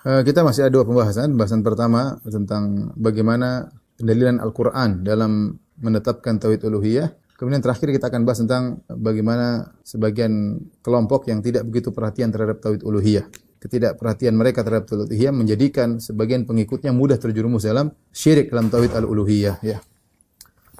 Kita masih ada dua pembahasan. Pembahasan pertama tentang bagaimana pendalilan Al-Quran dalam menetapkan tauhid uluhiyah. Kemudian terakhir kita akan bahas tentang bagaimana sebagian kelompok yang tidak begitu perhatian terhadap tauhid uluhiyah. Ketidakperhatian mereka terhadap tauhid uluhiyah menjadikan sebagian pengikutnya mudah terjerumus dalam syirik dalam tauhid al-uluhiyah. Ya.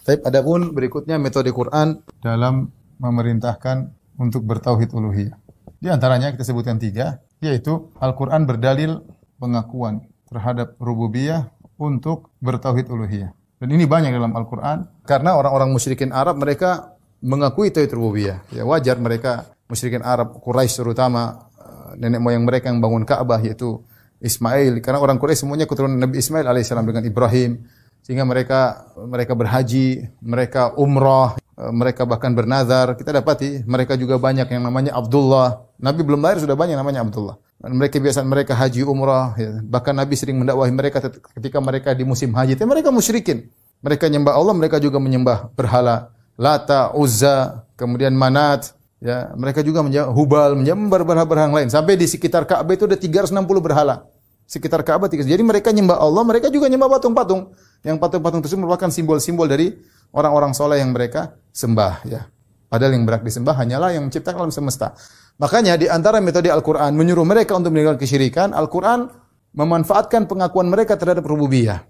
Tapi adapun berikutnya metode Quran dalam memerintahkan untuk bertauhid uluhiyah. Di antaranya kita sebutkan 3, yaitu Al-Quran berdalil pengakuan terhadap rububiyah untuk bertauhid uluhiyah. Dan ini banyak dalam Al-Quran karena orang-orang musyrikin Arab mereka mengakui tauhid rububiyah. Ya wajar mereka musyrikin Arab, Quraisy terutama nenek moyang mereka yang bangun Ka'bah yaitu Ismail, karena orang Quraisy semuanya keturunan Nabi Ismail alaihissalam dengan Ibrahim, sehingga mereka berhaji, mereka umrah, mereka bahkan bernazar. Kita dapati mereka juga banyak yang namanya Abdullah. Nabi belum lahir sudah banyak namanya Abdullah. Dan mereka kebiasaan mereka haji umrah, ya. Bahkan Nabi sering mendakwahi mereka ketika mereka di musim haji. Tapi mereka musyrikin. Mereka menyembah Allah, mereka juga menyembah berhala, Lata, Uzza, kemudian Manat. Ya, mereka juga menyembah Hubal, menyembah berhala-berhala lain. Sampai di sekitar Ka'bah itu ada 360 berhala. Sekitar Ka'bah 3. Jadi mereka menyembah Allah, mereka juga menyembah patung-patung. Yang patung-patung tersebut merupakan simbol-simbol dari orang-orang soleh yang mereka sembah. Ya. Padahal yang berhak disembah hanyalah yang menciptakan alam semesta. Makanya di antara metode Al-Quran menyuruh mereka untuk meninggalkan kesyirikan, Al-Quran memanfaatkan pengakuan mereka terhadap rububiyah.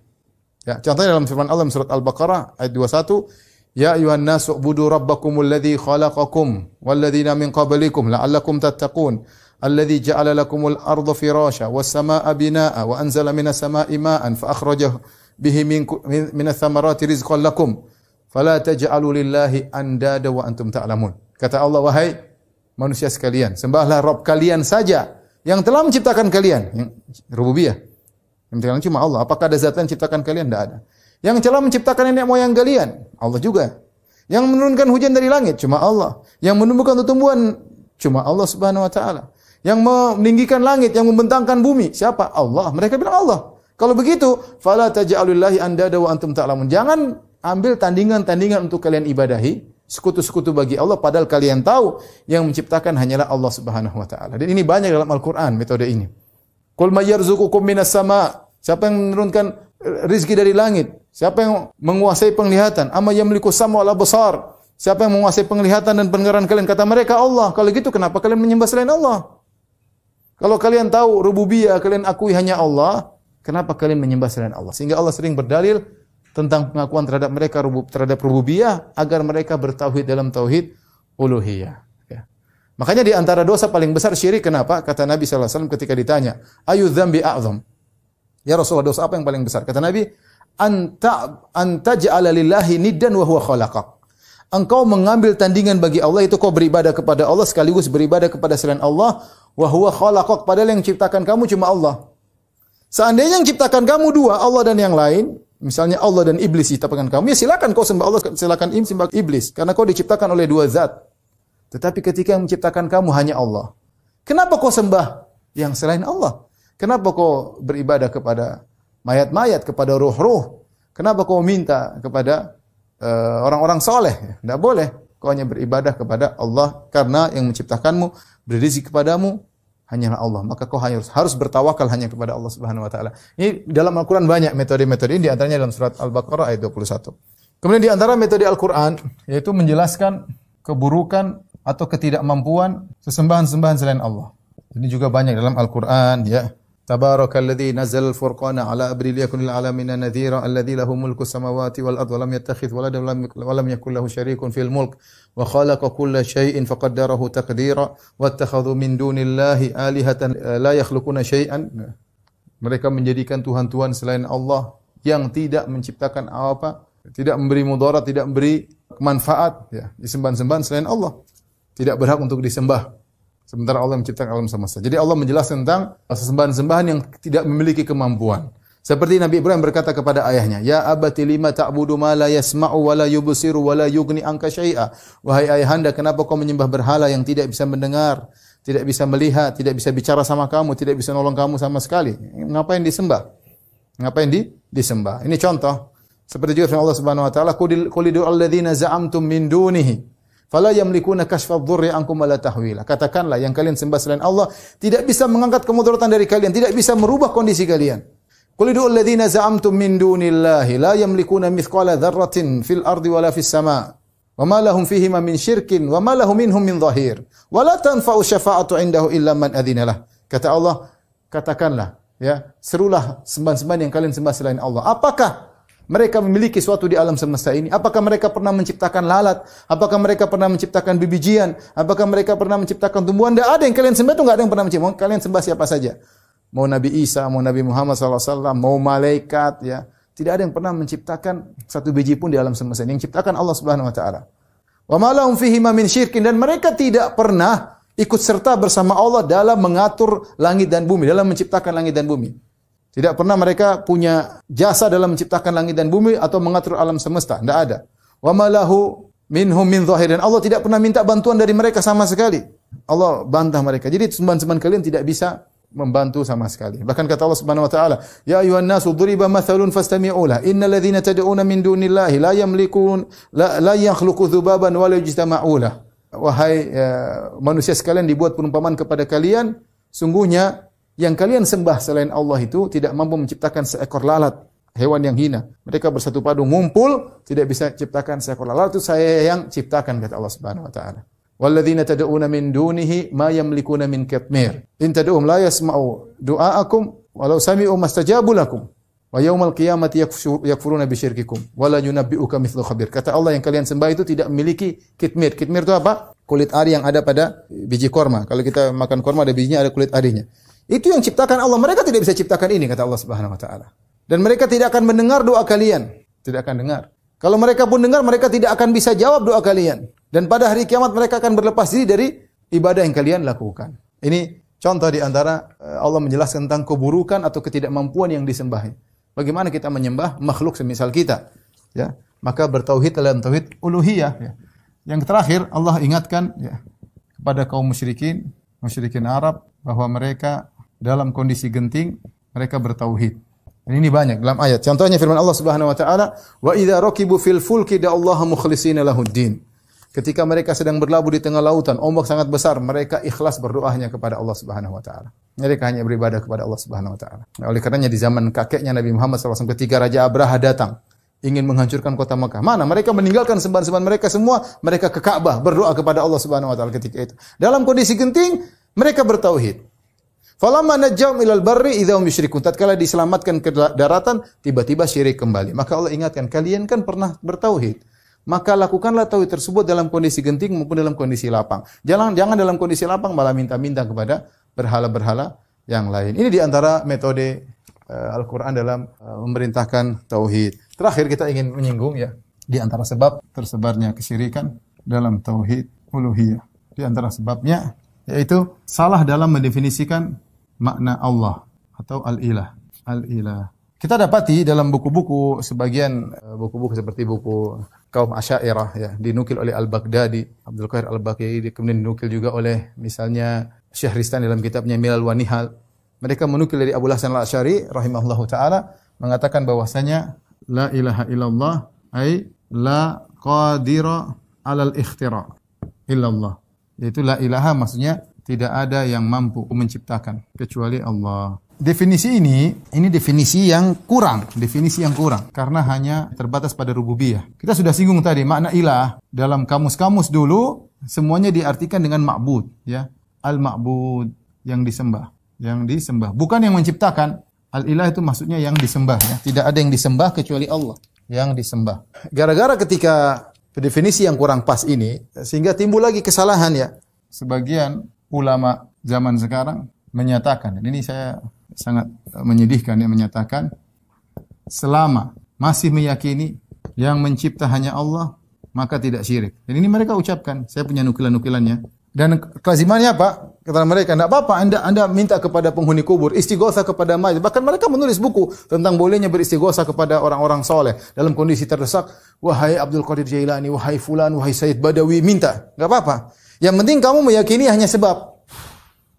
Ya, contohnya dalam firman Allah surat Al-Baqarah ayat 21, Ya ayuhan nasu ubudu rabbakumul ladzi khalaqakum wal ladzina min qablikum la'allakum tattaqun. Alladzi ja'ala lakumul arda firasya was samaa'a binaa'a wa anzala minas samaa'i maa'an fa akhraja bihi minas thamarati rizqan lakum fala taj'alu lillahi andada wa antum ta'lamun. Kata Allah, wahai manusia sekalian, sembahlah Rabb kalian saja yang telah menciptakan kalian. Yang rububiyah. Yang menciptakan cuma Allah. Apakah ada zat lain menciptakan kalian? Tidak ada. Yang telah menciptakan nenek moyang kalian, Allah juga. Yang menurunkan hujan dari langit cuma Allah. Yang menumbuhkan tumbuhan cuma Allah Subhanahu wa taala. Yang meninggikan langit, yang membentangkan bumi, siapa? Allah. Mereka bilang Allah. Kalau begitu, fala taj'alulillahi andada wa antum ta'lamun. Jangan ambil tandingan-tandingan untuk kalian ibadahi, sekutu-sekutu bagi Allah, padahal kalian tahu yang menciptakan hanyalah Allah Subhanahu wa taala. Dan ini banyak dalam Al-Qur'an metode ini. Qul may yarzuqukum minas sama'. Siapa yang menurunkan rizki dari langit? Siapa yang menguasai penglihatan? Amma yamliku sam'a wal absar. Siapa yang menguasai penglihatan dan pendengaran kalian? Kata mereka Allah. Kalau gitu kenapa kalian menyembah selain Allah? Kalau kalian tahu rububiyah, kalian akui hanya Allah, kenapa kalian menyembah selain Allah? Sehingga Allah sering berdalil tentang pengakuan terhadap mereka terhadap rububiyah agar mereka bertauhid dalam tauhid uluhiyah. Ya. Makanya di antara dosa paling besar syirik, kenapa? Kata Nabi sallallahu alaihi wasallam ketika ditanya, "Ayu dzambi a'zam?" Ya Rasulullah, dosa apa yang paling besar? Kata Nabi, "Anta ja'ala lillahi niddan wa huwa khalaqak." Engkau mengambil tandingan bagi Allah, itu kau beribadah kepada Allah sekaligus beribadah kepada selain Allah, wa huwa khalaqak, padahal yang menciptakan kamu cuma Allah. Seandainya yang menciptakan kamu dua, Allah dan yang lain, misalnya Allah dan iblis diciptakan kamu, ya silakan kau sembah Allah, silakan sembah iblis, karena kau diciptakan oleh dua zat. Tetapi ketika yang menciptakan kamu hanya Allah, kenapa kau sembah yang selain Allah? Kenapa kau beribadah kepada mayat-mayat, kepada ruh-ruh? Kenapa kau minta kepada orang-orang soleh? Tidak boleh. Kau hanya beribadah kepada Allah karena yang menciptakanmu, beri rezeki kepadamu hanyalah Allah. Maka kau harus bertawakal hanya kepada Allah Subhanahu wa taala. Ini dalam Al-Qur'an banyak metode-metode ini, di antaranya dalam surat Al-Baqarah ayat 21. Kemudian di antara metode Al-Qur'an yaitu menjelaskan keburukan atau ketidakmampuan sesembahan-sembahan selain Allah. Ini juga banyak dalam Al-Qur'an, ya. Tabarakalladzi nazzala al-furqana ala abdihi liyakuna lil alamin nadhira alladzi lahu mulku samawati wal ardi wa lam yattakhidh waladan wa lam yakul lahu syarikun fil mulk wa khalaqa kulla syai'in faqaddarahu taqdira wattakhadhu min dunillahi alihatan la yakhluquna syai'an. Mereka menjadikan tuhan-tuhan selain Allah yang tidak menciptakan apa, tidak memberi mudarat, tidak memberi manfaat, ya, disembah-sembahan selain Allah. Tidak berhak untuk disembah. Sementara Allah menciptakan alam semesta. Jadi Allah menjelaskan tentang sesembahan-sembahan yang tidak memiliki kemampuan. Seperti Nabi Ibrahim berkata kepada ayahnya, "Ya abati lima ta'budu ma la yasma'u wa la yubsiru wa la yughni anka syai'a." Wahai ayahanda, kenapa kau menyembah berhala yang tidak bisa mendengar, tidak bisa melihat, tidak bisa bicara sama kamu, tidak bisa nolong kamu sama sekali? Ngapain disembah? Ngapain disembah? Ini contoh. Seperti juga firman Allah Subhanahu wa taala, "Qul lid'u alladzina za'amtum min dunihi." Fala yamlikuna kashfadh dhurri ankum wala tahwila. Katakanlah yang kalian sembah selain Allah tidak bisa mengangkat kemudaratan dari kalian, tidak bisa merubah kondisi kalian. Qul ud'u alladziina za'amtum min dunillahi la yamlikuna mithqala dzarratin fil ardi wala fis sama'. Wa ma lahum fihima min syirkin wa ma lahum minhum min dhahir. Wa la tanfa'u syafa'atu 'indahu illa man adzina lah. Kata Allah, katakanlah, ya, serulah sembahan-sembahan yang kalian sembah selain Allah. Apakah mereka memiliki suatu di alam semesta ini? Apakah mereka pernah menciptakan lalat? Apakah mereka pernah menciptakan bibijian? Apakah mereka pernah menciptakan tumbuhan? Tidak ada yang kalian sembah itu, tidak ada yang pernah menciptakan. Kalian sembah siapa saja. Mau Nabi Isa, mau Nabi Muhammad SAW, mau malaikat, ya. Tidak ada yang pernah menciptakan satu biji pun di alam semesta ini. Yang ciptakan Allah Subhanahu wa taala. Wa ma lahum fihi min syirkin, dan mereka tidak pernah ikut serta bersama Allah dalam mengatur langit dan bumi, dalam menciptakan langit dan bumi. Tidak pernah mereka punya jasa dalam menciptakan langit dan bumi atau mengatur alam semesta. Tidak ada. Wa ma lahu minhum min dhahir, dan Allah tidak pernah minta bantuan dari mereka sama sekali. Allah bantah mereka. Jadi sembahan-sembahan kalian tidak bisa membantu sama sekali. Bahkan kata Allah Subhanahu wa taala, "Ya ayuhan nasu duriba mathalun fastami'u lah. Innal ladzina tad'una min dunillahi la yamlikun la yakhluqu dzubaban wa la yajtama'u lah." Wahai manusia sekalian, dibuat perumpamaan kepada kalian, sungguhnya yang kalian sembah selain Allah itu tidak mampu menciptakan seekor lalat, hewan yang hina. Mereka bersatu padu ngumpul, tidak bisa ciptakan seekor lalat. Itu saya yang ciptakan, kata Allah Subhanahu wa taala. Walladzina tad'una min dunihi ma yamlikuna min qitmir. In tad'uhum la yasma'u du'aakum walau sami'u mastajabu lakum. Wa yaumal qiyamati yakfuruna bisyirkikum wa la yunabbi'uka mithlu khabir. Kata Allah, yang kalian sembah itu tidak memiliki kitmir. Kitmir itu apa? Kulit ari yang ada pada biji korma. Kalau kita makan korma ada bijinya, ada kulit arinya. Itu yang ciptakan Allah. Mereka tidak bisa ciptakan ini, kata Allah Subhanahu wa taala. Dan mereka tidak akan mendengar doa kalian. Tidak akan dengar. Kalau mereka pun dengar, mereka tidak akan bisa jawab doa kalian. Dan pada hari kiamat mereka akan berlepas diri dari ibadah yang kalian lakukan. Ini contoh di antara Allah menjelaskan tentang keburukan atau ketidakmampuan yang disembahi. Bagaimana kita menyembah makhluk semisal kita, ya? Maka bertauhid dalam tauhid uluhiyah, ya. Yang terakhir Allah ingatkan, ya, kepada kaum musyrikin Arab, bahwa mereka dalam kondisi genting mereka bertauhid. Dan ini banyak dalam ayat. Contohnya firman Allah Subhanahu wa taala, "Wa idza raqibu fil fulki da'allaha mukhlishina lahuddin." Ketika mereka sedang berlabuh di tengah lautan, ombak sangat besar, mereka ikhlas berdoa hanya kepada Allah Subhanahu wa taala. Mereka hanya beribadah kepada Allah Subhanahu wa taala. Nah, oleh karenanya di zaman kakeknya Nabi Muhammad SAW, ketika Raja Abraha datang ingin menghancurkan kota Makkah, mana mereka meninggalkan sembahan-sembahan mereka semua, mereka ke Ka'bah berdoa kepada Allah Subhanahu wa taala ketika itu. Dalam kondisi genting, mereka bertauhid. Falamma najjahum ilal barri idza hum yusyrikun. Tatkala diselamatkan ke daratan, tiba-tiba syirik kembali. Maka Allah ingatkan, kalian kan pernah bertauhid. Maka lakukanlah tauhid tersebut dalam kondisi genting maupun dalam kondisi lapang. Jangan dalam kondisi lapang malah minta-minta kepada berhala-berhala yang lain. Ini di antara metode Al-Qur'an dalam memerintahkan tauhid. Terakhir kita ingin menyinggung, ya, di antara sebab tersebarnya kesyirikan dalam tauhid uluhiyah. Di antara sebabnya yaitu salah dalam mendefinisikan makna Allah atau al-ilah. Al-ilah. Kita dapati dalam buku-buku, sebagian buku-buku seperti buku kaum Asy'ariyah, ya, dinukil oleh Al-Baghdadi, Abdul Qahir Al-Baghdadi, kemudian dinukil juga oleh misalnya Syahristan dalam kitabnya Milal wa Nihal. Mereka menukil dari Abu Hasan Al-Asy'ari rahimahullahu taala mengatakan bahwasanya la ilaha illallah ay la qadira 'alal ikhtira illallah. Yaitu la ilaha maksudnya tidak ada yang mampu menciptakan kecuali Allah. Definisi ini definisi yang kurang, karena hanya terbatas pada rububiyah. Kita sudah singgung tadi makna ilah dalam kamus-kamus dulu semuanya diartikan dengan ma'bud, ya. Al-ma'bud, yang disembah, bukan yang menciptakan. Al-ilah itu maksudnya yang disembah, ya. Tidak ada yang disembah kecuali Allah, yang disembah. Gara-gara ketika definisi yang kurang pas ini sehingga timbul lagi kesalahan, ya. Sebagian ulama zaman sekarang menyatakan, dan ini saya sangat menyedihkan, yang menyatakan selama masih meyakini yang mencipta hanya Allah, maka tidak syirik. Dan ini mereka ucapkan, saya punya nukilan-nukilannya. Dan kelazimannya apa? Kata mereka, tidak apa-apa Anda minta kepada penghuni kubur, istighosah kepada mayit. Bahkan mereka menulis buku tentang bolehnya beristighosah kepada orang-orang soleh dalam kondisi terdesak. Wahai Abdul Qadir Jailani, wahai Fulan, wahai Sayyid Badawi, minta. Tidak apa-apa. Yang penting kamu meyakini hanya sebab.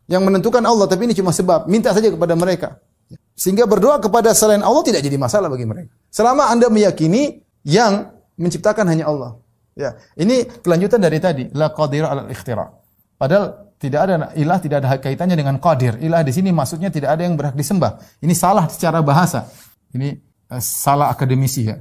Yang menentukan Allah, tapi ini cuma sebab. Minta saja kepada mereka. Sehingga berdoa kepada selain Allah tidak jadi masalah bagi mereka. Selama Anda meyakini yang menciptakan hanya Allah. Ya, ini kelanjutan dari tadi, la qadir al ikhtira. Padahal tidak ada ilah, tidak ada kaitannya dengan qadir. Ilah di sini maksudnya tidak ada yang berhak disembah. Ini salah secara bahasa. Ini salah akademisi ya.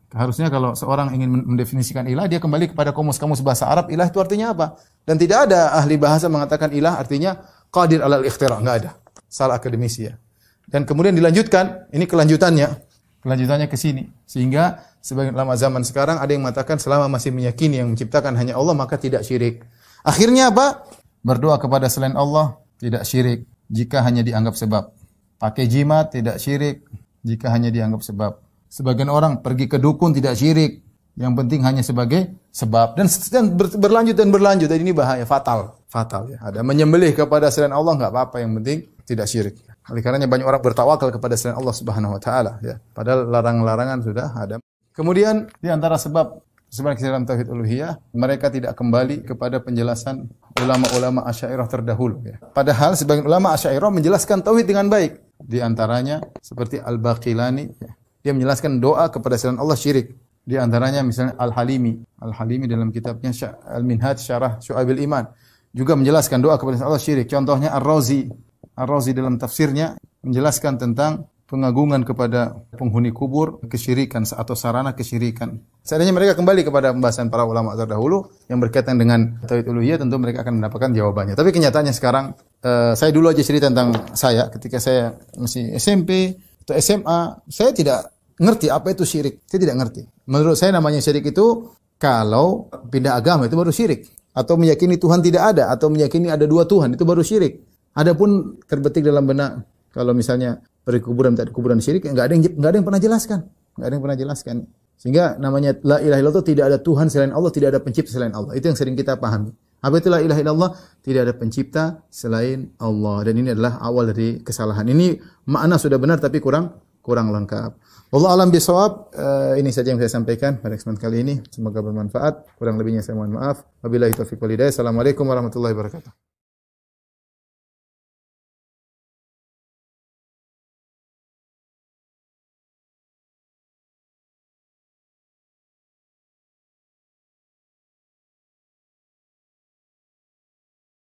Harusnya kalau seorang ingin mendefinisikan ilah, dia kembali kepada kamus-kamus bahasa Arab, ilah itu artinya apa? Dan tidak ada ahli bahasa mengatakan ilah artinya qadir alal ikhtira, enggak ada. Salah akademisi ya. Dan kemudian dilanjutkan, ini kelanjutannya ke sini. Sehingga sebagian ulama zaman sekarang ada yang mengatakan selama masih meyakini yang menciptakan hanya Allah maka tidak syirik. Akhirnya apa? Berdoa kepada selain Allah tidak syirik jika hanya dianggap sebab. Pakai jimat tidak syirik jika hanya dianggap sebab. Sebagian orang pergi ke dukun tidak syirik, yang penting hanya sebagai sebab. Dan berlanjut dan berlanjut. Dan ini bahaya, fatal ya. Ada menyembelih kepada selain Allah enggak apa-apa, yang penting tidak syirik. Oleh karenanya banyak orang bertawakal kepada selain Allah Subhanahu wa taala ya. Padahal larangan-larangan sudah ada. Kemudian di antara sebab sebenarnya dalam tauhid uluhiyah, mereka tidak kembali kepada penjelasan ulama-ulama Asy'ariyah terdahulu ya. Padahal sebagian ulama Asy'ariyah menjelaskan tauhid dengan baik. Di antaranya seperti Al-Baqilani ya. Dia menjelaskan doa kepada selain Allah syirik. Di antaranya misalnya Al-Halimi dalam kitabnya Al-Minhaj Syarah Syu'abil Iman juga menjelaskan doa kepada selain Allah syirik. Contohnya Ar-Razi dalam tafsirnya menjelaskan tentang pengagungan kepada penghuni kubur, kesyirikan atau sarana kesyirikan. Seandainya mereka kembali kepada pembahasan para ulama terdahulu yang berkaitan dengan tauhid uluhiyah, tentu mereka akan mendapatkan jawabannya. Tapi kenyataannya sekarang, saya dulu aja cerita tentang saya ketika saya masih SMP atau SMA, saya tidak ngerti apa itu syirik. Saya tidak ngerti. Menurut saya namanya syirik itu kalau pindah agama itu baru syirik. Atau meyakini Tuhan tidak ada, atau meyakini ada dua Tuhan, itu baru syirik. Adapun terbetik dalam benak, kalau misalnya pergi kuburan minta kuburan syirik, enggak ada yang pernah jelaskan. Sehingga namanya la ilaha illallah, tidak ada Tuhan selain Allah, tidak ada pencipta selain Allah. Itu yang sering kita pahami. Apa itu la ilaha illallah? Tidak ada pencipta selain Allah. Dan ini adalah awal dari kesalahan. Ini makna sudah benar tapi kurang lengkap. Wallahu a'lam bishawab. Ini saja yang saya sampaikan pada kesempatan kali ini. Semoga bermanfaat. Kurang lebihnya saya mohon maaf. Wabillahi taufiq wal hidayah. Assalamualaikum warahmatullahi wabarakatuh.